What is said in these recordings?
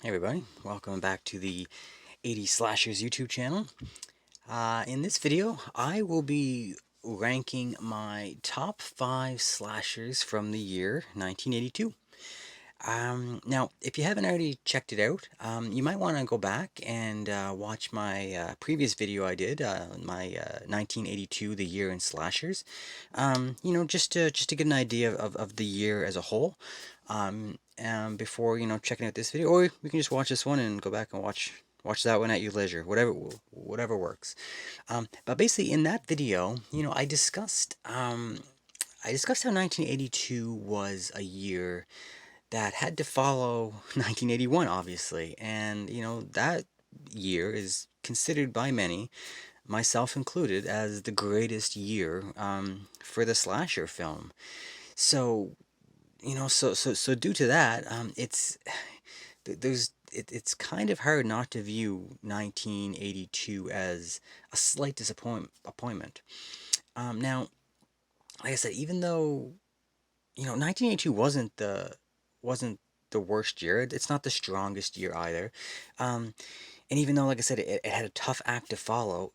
Hey everybody, welcome back to the 80 Slashers YouTube channel. In this video, I will be ranking my top 5 slashers from the year 1982. Now, if you haven't already checked it out, you might want to go back and watch my previous video I did, my 1982, the year in slashers. Just to get an idea of the year as a whole. Before checking out this video, or you can just watch this one and go back and watch that one at your leisure, whatever works. But basically, in that video, I discussed how 1982 was a year that had to follow 1981, obviously. And, that year is considered by many, myself included, as the greatest year for the slasher film. So, so due to that, it's kind of hard not to view 1982 as a slight disappointment. Now, like I said, even though 1982 wasn't the worst year. It's not the strongest year either. And even though, like I said, it had a tough act to follow,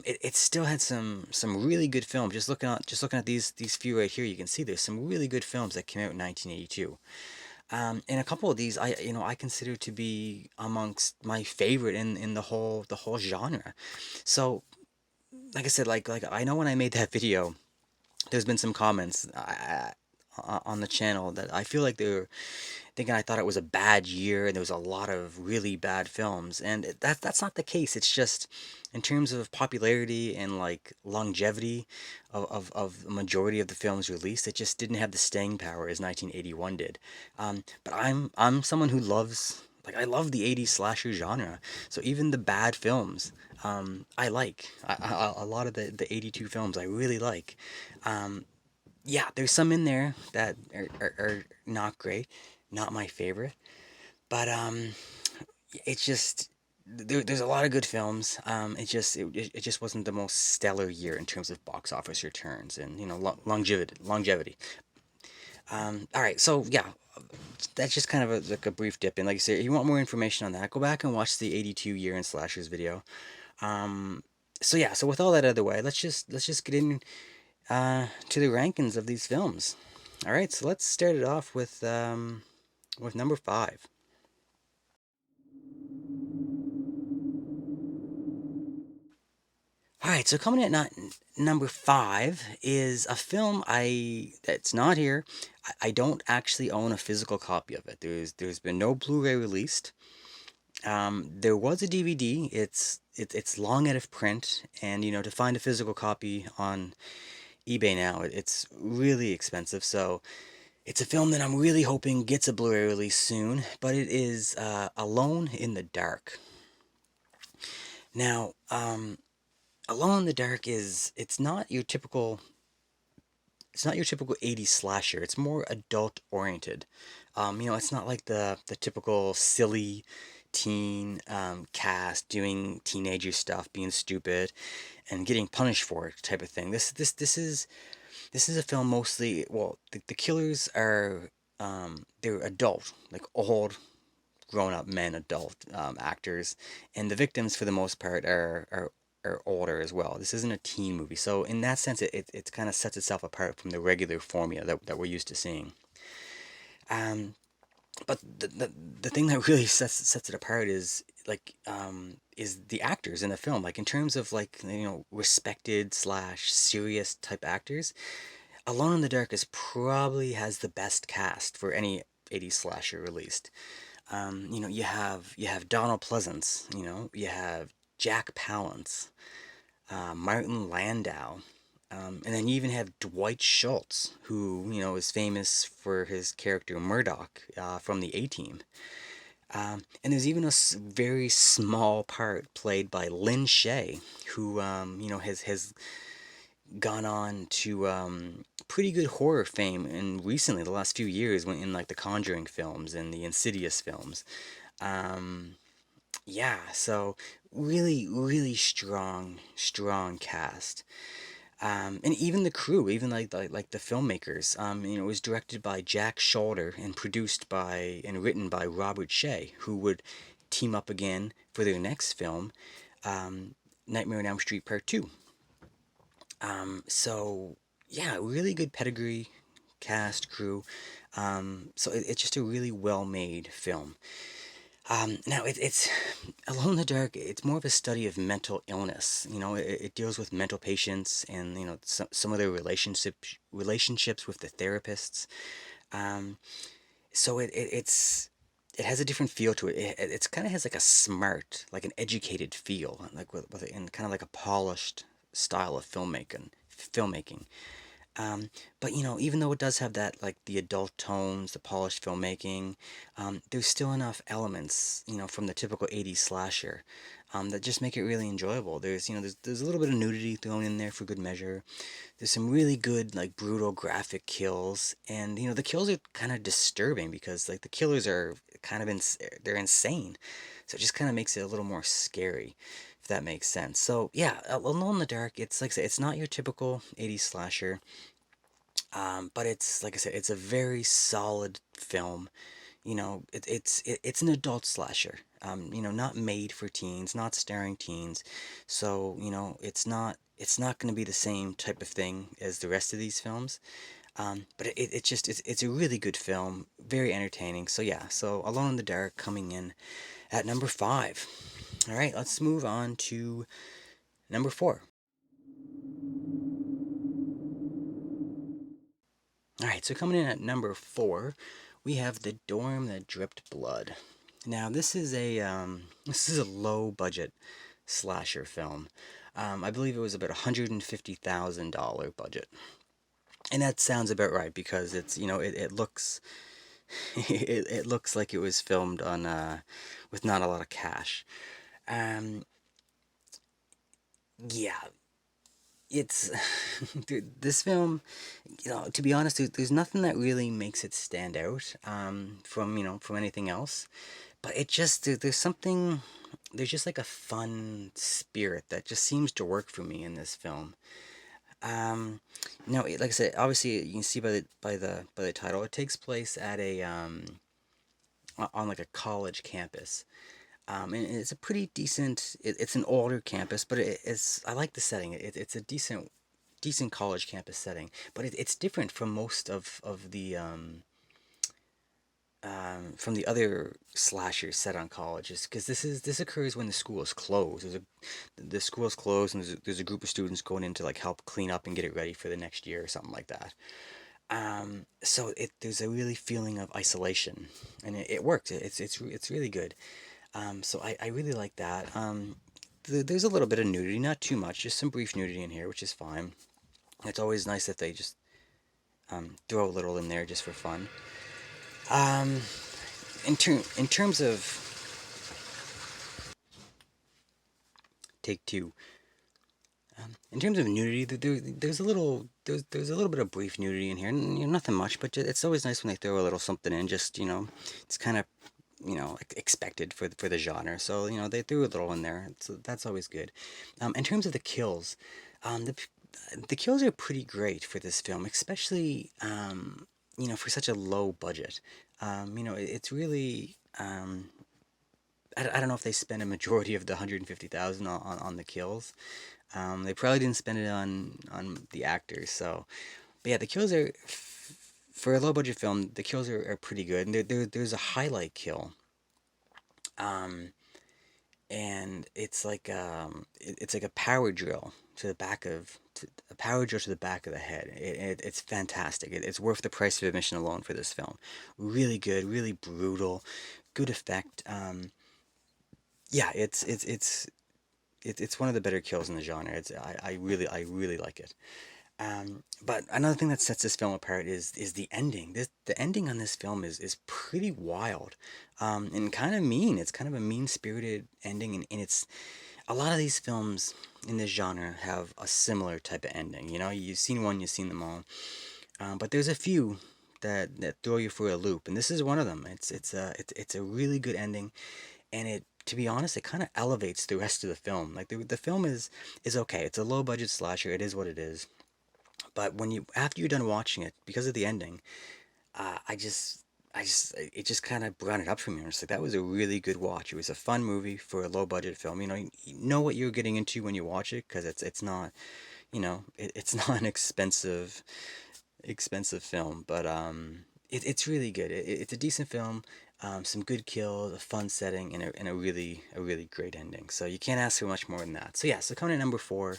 it still had some really good films. Just looking at these few right here, you can see there's some really good films that came out in 1982. And a couple of these I consider to be amongst my favorite in the whole genre. So, like I said, like I know when I made that video, there's been some comments on the channel that I feel like they were thinking I thought it was a bad year and there was a lot of really bad films, and that's not the case. It's just in terms of popularity and like longevity of the majority of the films released, it just didn't have the staying power as 1981 did. But I'm someone who loves, like, I love the 80s slasher genre, so even the bad films, I like. A lot of the 82 films I really like. Yeah, there's some in there that are not great, not my favorite, but it's just there's a lot of good films. It just wasn't the most stellar year in terms of box office returns and longevity. All right, so yeah, that's just kind of like a brief dip in. Like I said, if you want more information on that, go back and watch the 82 year in slashers video. Um, so yeah, so with all that out of the way, let's just get in to the rankings of these films. All right, so let's start it off with number 5. All right, so coming in at number 5 is a film that's not here. I don't actually own a physical copy of it. There's been no Blu-ray released. There was a DVD. It's long out of print, and to find a physical copy on eBay now, it's really expensive. So it's a film that I'm really hoping gets a Blu-ray release soon. But it is Alone in the Dark. Now, Alone in the Dark it's not your typical 80s slasher. It's more adult oriented. It's not like the typical silly teen cast doing teenager stuff, being stupid and getting punished for it type of thing. This is a film mostly. Well, the killers are they're adult, like old grown up men, adult actors, and the victims for the most part are older as well. This isn't a teen movie, so in that sense, it kind of sets itself apart from the regular formula that we're used to seeing. Um, but the thing that really sets it apart is the actors in the film. Like in terms of like respected slash serious type actors, Alone in the Dark is probably has the best cast for any 80s slasher released. You have Donald Pleasance, you have Jack Palance, Martin Landau, and then you even have Dwight Schultz, who is famous for his character Murdoch from the A Team. And there's even a very small part played by Lynn Shay, who has gone on to pretty good horror fame in recently the last few years when in like the Conjuring films and the Insidious films. Um, yeah, so really, really strong cast. And even the crew, even like the filmmakers. It was directed by Jack Shorter and produced by and written by Robert Shea, who would team up again for their next film, um, Nightmare on Elm Street Part Two. So yeah, really good pedigree, cast, crew. It's just a really well-made film. Now it's Alone in the Dark. It's more of a study of mental illness. It deals with mental patients and some of their relationships with the therapists. Um, it has a different feel to it. It's kind of has like a smart, like an educated feel, like and kind of like a polished style of filmmaking. But even though it does have that, like the adult tones, the polished filmmaking, there's still enough elements, from the typical 80s slasher, that just make it really enjoyable. There's a little bit of nudity thrown in there for good measure. There's some really good, like, brutal graphic kills, and the kills are kind of disturbing because, like, the killers are kind of they're insane, so it just kind of makes it a little more scary, if that makes sense. So yeah, Alone in the Dark. It's like I said, it's not your typical 80s slasher. But it's like I said, it's a very solid film. It's an adult slasher. Not made for teens, not starring teens. So it's not going to be the same type of thing as the rest of these films. But it's a really good film, very entertaining. So yeah, so Alone in the Dark coming in at number five. All right, let's move on to number four. All right, so coming in at number four, we have The Dorm That Dripped Blood. Now, this is a low budget slasher film. I believe it was about $150,000 budget, and that sounds about right because it looks it looks like it was filmed on with not a lot of cash. Um, yeah, it's dude, this film. To be honest, there's nothing that really makes it stand out from anything else. But there's something, there's just like a fun spirit that just seems to work for me in this film. Like I said, obviously you can see by the title, it takes place at on like a college campus. And it's a pretty decent. It's an older campus, but I like the setting. It's a decent college campus setting, but it's different from most of the from the other slashers set on colleges, because this occurs when the school is closed. The school is closed, and there's a group of students going in to like help clean up and get it ready for the next year or something like that. So there's a really feeling of isolation, and it works. It's really good. So I really like that. There's a little bit of nudity, not too much, just some brief nudity in here, which is fine. It's always nice that they just throw a little in there just for fun. Um, in terms of take two, in terms of nudity, there's a little bit of brief nudity in here, and nothing much, but it's always nice when they throw a little something in. Just it's kind of expected for the genre. So they threw a little in there, so that's always good. In terms of the kills, the kills are pretty great for this film, especially for such a low budget. It's really I don't know if they spent a majority of the 150,000 on the kills. They probably didn't spend it on the actors. So, but yeah, the kills are for a low budget film. The kills are pretty good, and there's a highlight kill. Um, and it's like a power drill to the back of a power drill to the back of the head. It's fantastic. It's worth the price of admission alone for this film. Really good, really brutal, good effect. Yeah, it's one of the better kills in the genre. I really like it. But another thing that sets this film apart is the ending. The ending on this film is pretty wild, and kind of mean. It's kind of a mean-spirited ending, and it's a lot of these films in this genre have a similar type of ending. You've seen one, you've seen them all, but there's a few that throw you for a loop, and this is one of them. It's a really good ending, and to be honest, it kind of elevates the rest of the film. Like the film is okay. It's a low budget slasher. It is what it is. But when you after you're done watching it, because of the ending, I just it just kind of brought it up for me. I was like, that was a really good watch. It was a fun movie for a low budget film. You know what you're getting into when you watch it because it's not, it's not an expensive film, but it's really good. It's a decent film, some good kills, a fun setting, and a really great ending. So you can't ask for much more than that. So yeah, so coming in number four,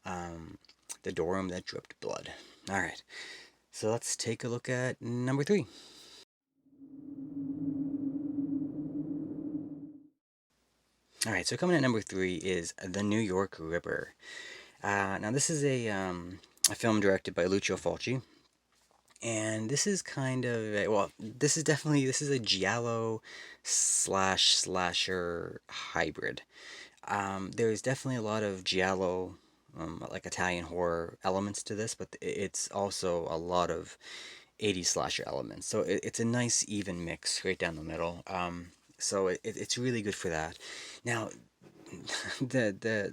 um, the dorm that dripped blood. All right, so let's take a look at number three. All right, so coming at number three is The New York Ripper. Now this is a film directed by Lucio Fulci, and this is kind of well, this is a giallo slash slasher hybrid. There's definitely a lot of giallo, like Italian horror elements to this, but it's also a lot of 80s slasher elements. So it's a nice even mix right down the middle. So it's really good for that. Now, the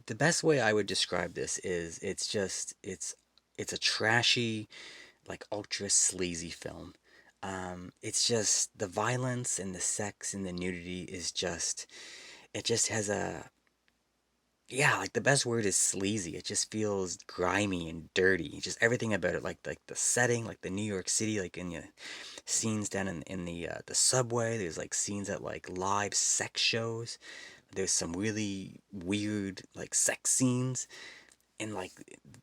the best way I would describe this is it's a trashy, like ultra sleazy film. It's just the violence and the sex and the nudity is just it just has a yeah, like the best word is sleazy. It just feels grimy and dirty. Just everything about it, like the setting, like the New York City, like in the scenes down in the subway. There's like scenes at like live sex shows. There's some really weird like sex scenes, and like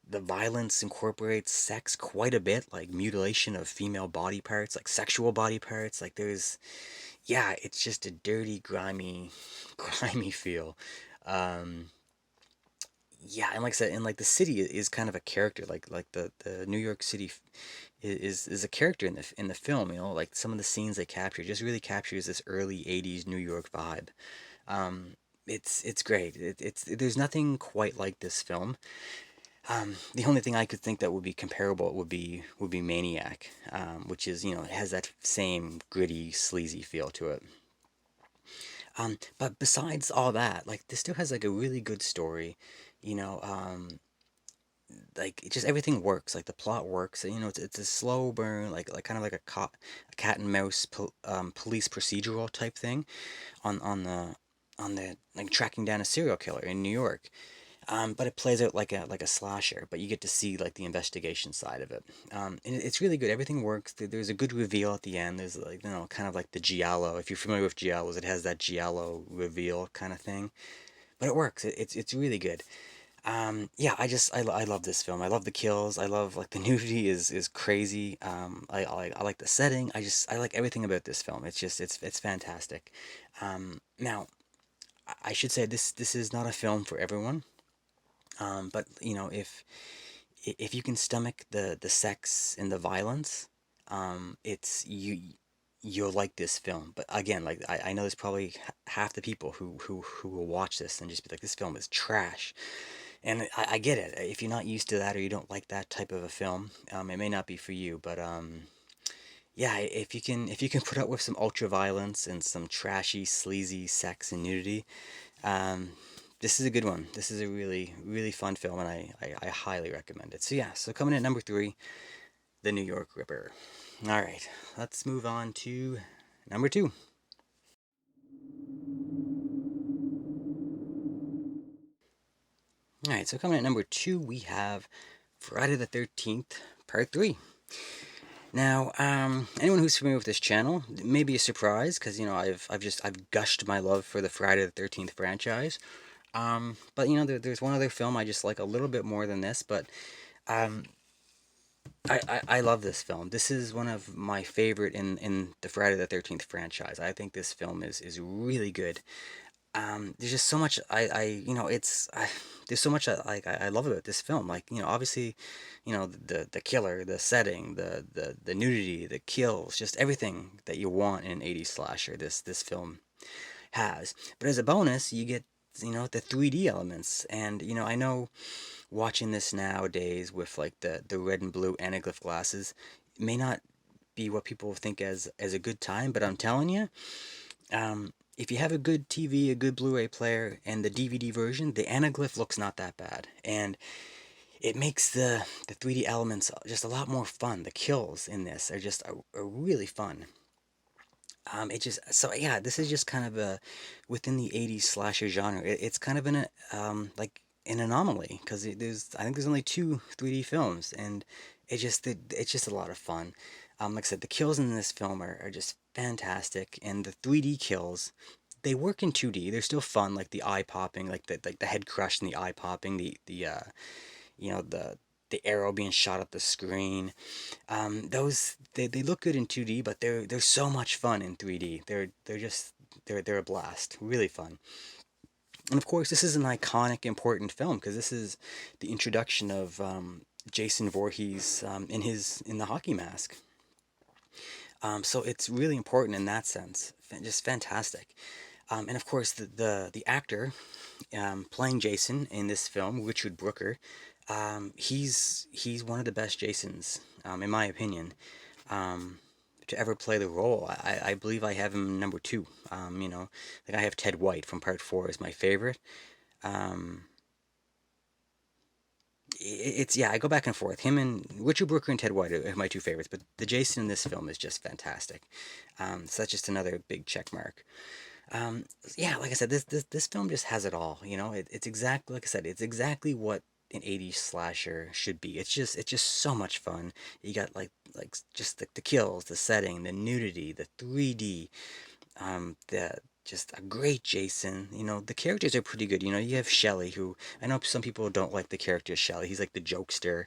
the violence incorporates sex quite a bit, like mutilation of female body parts, like sexual body parts. Like there's yeah, it's just a dirty, grimy, grimy feel. Um, yeah, and like I said, and like the city is kind of a character. Like the New York City is a character in the film. Like some of the scenes they capture just really captures this early '80s New York vibe. It's great. It's there's nothing quite like this film. The only thing I could think that would be comparable would be Maniac, which is it has that same gritty, sleazy feel to it. But besides all that, like this still has like a really good story. You know, like it just everything works. Like the plot works. It's a slow burn, like kind of like a cat and mouse police procedural type thing on the like tracking down a serial killer in New York. But it plays out like a slasher, but you get to see like the investigation side of it. And it's really good. Everything works. There's a good reveal at the end. There's like kind of like the giallo. If you're familiar with giallos, it has that giallo reveal kind of thing. But it works. It's really good. Yeah, I love this film. I love the kills. I love like the nudity is crazy. I like the setting. I like everything about this film. It's just it's fantastic. Now I should say this is not a film for everyone. But if you can stomach the sex and the violence, it's you'll like this film. But again, like I know there's probably half the people who will watch this and just be like, this film is trash. And I get it. If you're not used to that or you don't like that type of a film, it may not be for you. But yeah, if you can put up with some ultra violence and some trashy, sleazy sex and nudity, um, this is a good one. This is a really, really fun film, and I highly recommend it. So yeah, so coming in at number three, The New York Ripper. All right, let's move on to number two. All right, so coming in at number two, we have Friday the 13th, Part 3. Now, anyone who's familiar with this channel it may be a surprise because I've gushed my love for the Friday the 13th franchise. But there's one other film I just like a little bit more than this, but um, I love this film. This is one of my favorite in the Friday the 13th franchise. I think this film is really good. There's just so much there's so much I love about this film. Like obviously, the killer, the setting, the nudity, the kills, just everything that you want in an 80s slasher. This film has. But as a bonus, you get the 3D elements, and I know watching this nowadays with like the red and blue anaglyph glasses may not be what people think as a good time, but I'm telling you, If you have a good TV, a good Blu-ray player, and the DVD version, the anaglyph looks not that bad, and it makes the 3D elements just a lot more fun. The kills in this are really fun. It just so yeah, this is just kind of a within the 80s slasher genre. It's kind of like an anomaly because there's I think there's only two 3D films, and it's just a lot of fun. Like I said, the kills in this film are just fantastic, and the 3D kills they work in 2D. They're still fun, like the eye popping, like the head crush and the eye popping, the you know the arrow being shot at the screen. Those they look good in 2D, but they're so much fun in 3D. They're a blast, really fun. And of course, this is an iconic, important film because this is the introduction of Jason Voorhees in the hockey mask. So it's really important in that sense. Just fantastic. And of course, the actor playing Jason in this film, Richard Brooker, he's one of the best Jasons, in my opinion, to ever play the role. I believe I have him number two. Like I have Ted White from Part Four as my favorite. Um, it's yeah, I go back and forth. Him and Richard Brooker and Ted White are my two favorites, but the Jason in this film is just fantastic. So that's just another big check mark. Um, yeah, like I said, this film just has it all. It's exactly like I said, it's exactly what an 80s slasher should be. It's just so much fun. You got like just the kills, the setting, the nudity, the 3D, the just a great Jason. The characters are pretty good. You have Shelley, who I know some people don't like the character Shelley. He's like the jokester.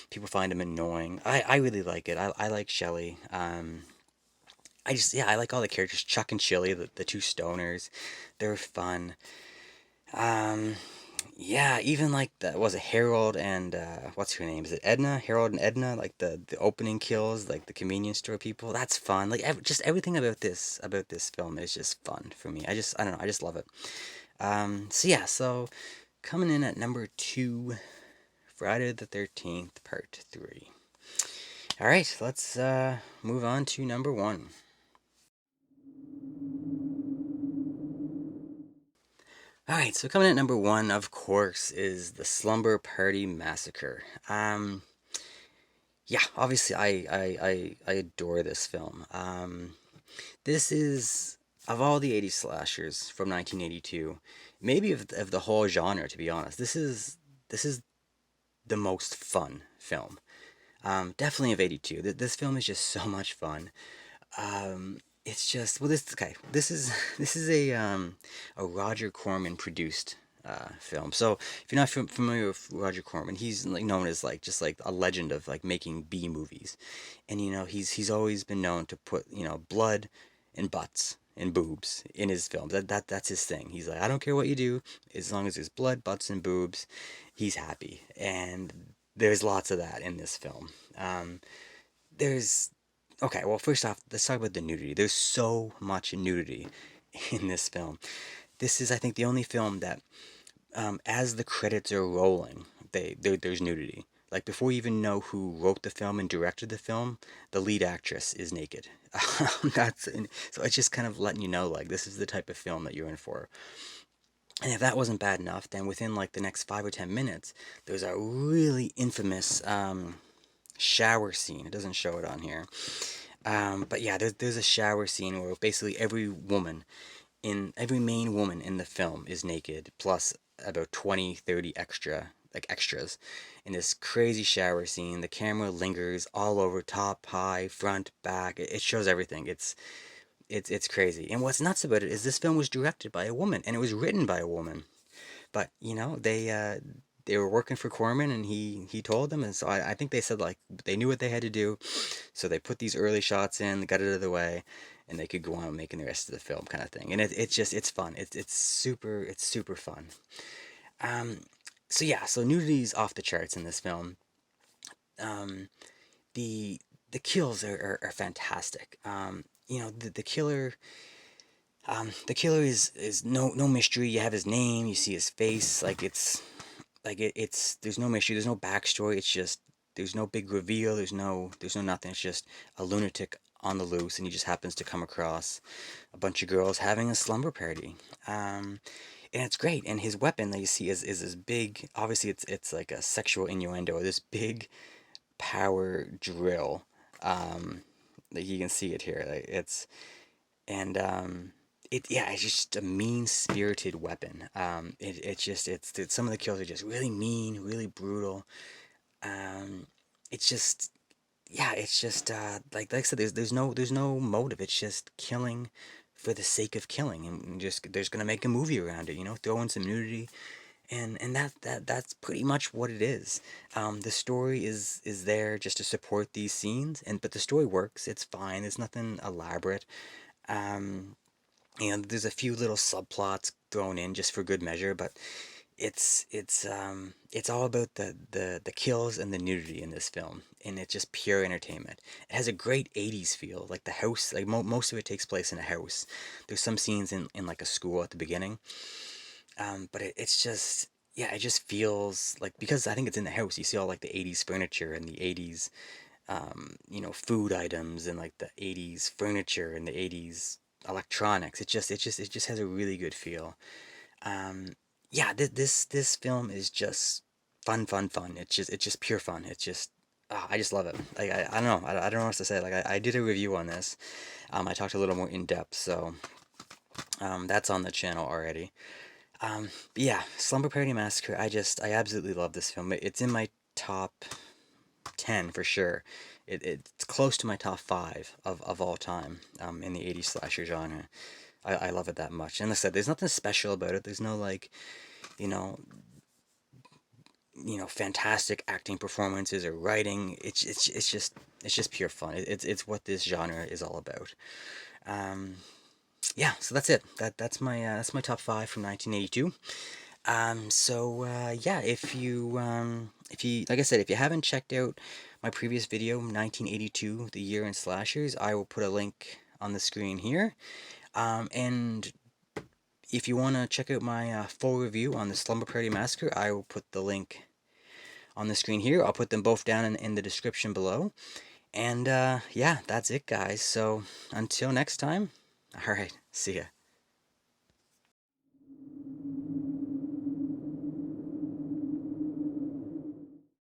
People find him annoying. I really like it. I like Shelley. I like all the characters. Chuck and Chili, the two stoners, they're fun. Um, yeah, even like was it Harold and what's her name? Is it Edna? Harold and Edna, like the opening kills, like the convenience store people. That's fun. Like just everything about this film is just fun for me. I don't know. I just love it. So yeah, so coming in at number two, Friday the 13th, Part Three. All right, let's move on to number one. All right, so coming in at number one, of course, is the Slumber Party Massacre. Yeah, obviously, I adore this film. This is of all the 80s slashers from 1982, maybe of the whole genre. To be honest, this is the most fun film. Definitely of 82. This film is just so much fun. It's just well, this okay. This is a Roger Corman produced film. So if you're not familiar with Roger Corman, he's like known as like just like a legend of like making B movies, and he's always been known to put blood and butts and boobs in his films. That's his thing. He's like, I don't care what you do, as long as there's blood, butts, and boobs, he's happy. And there's lots of that in this film. There's Okay, well, first off, let's talk about the nudity. There's so much nudity in this film. This is, I think, the only film that, as the credits are rolling, there's nudity. Like before you even know who wrote the film and directed the film, the lead actress is naked. So it's just kind of letting you know, like, this is the type of film that you're in for. And if that wasn't bad enough, then within like the next 5 or 10 minutes, there's a really infamous shower scene. It doesn't show it on here. But yeah, there's a shower scene where basically every main woman in the film is naked, plus about 20, 30 extras in this crazy shower scene. The camera lingers all over, top, high, front, back. It shows everything. It's crazy. And what's nuts about it is this film was directed by a woman and it was written by a woman. But they were working for Corman, and he told them, and so I think they said like they knew what they had to do, so they put these early shots in, got it out of the way, and they could go on making the rest of the film kind of thing. And it's fun. It's super fun. Um, so yeah, so nudity's off the charts in this film. Um, the the kills are fantastic. The killer is no mystery. You have his name, you see his face, it's there's no mystery, there's no backstory. It's just there's no big reveal, there's no nothing. It's just a lunatic on the loose, and he just happens to come across a bunch of girls having a slumber party. And it's great. And his weapon that you see is this big. Obviously, it's like a sexual innuendo. This big power drill. Like you can see it here. Like it's and it yeah, it's just a mean spirited weapon. It's some of the kills are just really mean, really brutal. Um, it's just yeah, it's just like I said, there's no motive. It's just killing for the sake of killing, and just there's gonna make a movie around it. Throw in some nudity, and that's pretty much what it is. The story is there just to support these scenes, but the story works. It's fine. It's nothing elaborate. Um, there's a few little subplots thrown in just for good measure, but it's all about the kills and the nudity in this film, and it's just pure entertainment. It has a great 80s feel, like the house, like most of it takes place in a house. There's some scenes in like a school at the beginning, but it's just yeah, it just feels like because I think it's in the house. You see all like the 80s furniture and the 80s food items and like the 80s furniture and the 80s electronics. It just has a really good feel. Um, yeah, this film is just fun, fun, fun. It's just pure fun. I just love it. Like I don't know. I don't know what to say. Like I did a review on this. I talked a little more in depth, so that's on the channel already. But yeah, Slumber Party Massacre. I absolutely love this film. It's in my top 10 for sure. It's close to my top 5 of all time in the 80s slasher genre. I love it that much. And like I said, there's nothing special about it. There's no like, you know, fantastic acting performances or writing. It's just pure fun. It's what this genre is all about. Um, yeah, so that's it. That's my top 5 from 1982. Yeah, if you like I said, if you haven't checked out my previous video, 1982, the year in slashers, I will put a link on the screen here. And if you want to check out my full review on the Slumber Party Massacre, I will put the link on the screen here. I'll put them both down in the description below. And yeah, that's it, guys. So until next time, all right, see ya.